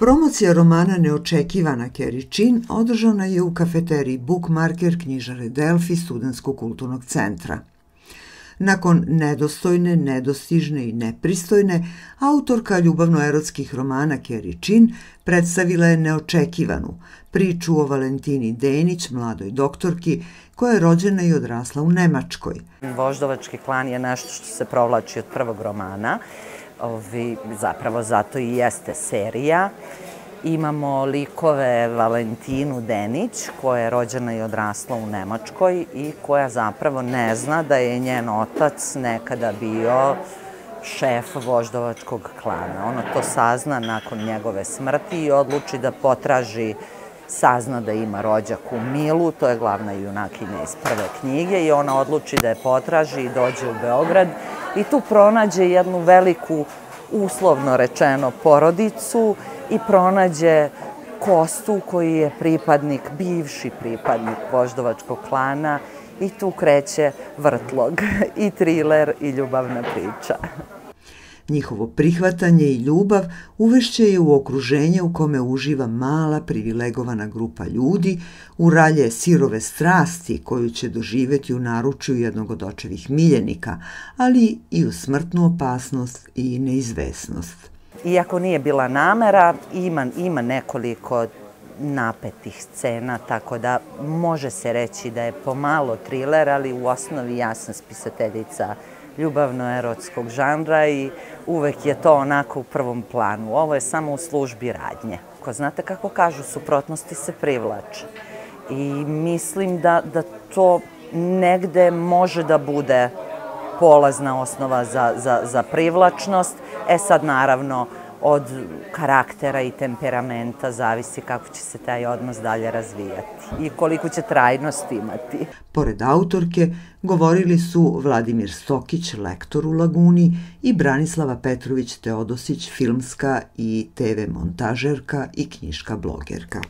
Promocija romana Neočekivana Keri Chin održana je u kafeteriji Bookmarker knjižare Delfi Studentskog kulturnog centra. Nakon Nedostojne, Nedostižne i Nepristojne, autorka ljubavno-erotskih romana Keri Chin predstavila je Neočekivanu, priču o Valentini Denić, mladoj doktorki, koja je rođena i odrasla u Nemačkoj. Voždovački klan je nešto što se provlači od prvog romana, zapravo zato i jeste serija. Imamo likove Valentinu Denić, koja je rođena i odrasla u Nemačkoj i koja zapravo ne zna da je njen otac nekada bio šef voždovačkog klana. Ona to sazna nakon njegove smrti i odluči da potraži, sazna da ima rođaku Milu, to je glavna junakinja iz prve knjige, i ona odluči da je potraži i dođe u Beograd i tu pronađe jednu veliku, uslovno rečeno, porodicu i pronađe Kostu koji je bivši pripadnik voždovačkog klana, i tu kreće vrtlog i triler i ljubavna priča. Njihovo prihvatanje i ljubav uvešće je u okruženje u kome uživa mala privilegovana grupa ljudi, u ralje sirove strasti koju će doživeti u naručju jednog od očevih miljenika, ali i u smrtnu opasnost i neizvesnost. Iako nije bila namera, ima nekoliko napetih scena, tako da može se reći da je pomalo triler, ali u osnovi ja sam spisateljica ljubavno-erotskog žanra i uvek je to onako u prvom planu. Ovo je samo u službi radnje. Znate kako kažu, suprotnosti se privlače. I mislim da to negde može da bude polazna osnova za privlačnost. Sad naravno od karaktera i temperamenta zavisi kako će se taj odnos dalje razvijati i koliko će trajnost imati. Pored autorke govorili su Vladimir Stokić, lektor u Laguni, i Branislava Petrović Teodosić, filmska i TV montažerka i knjiška blogerka.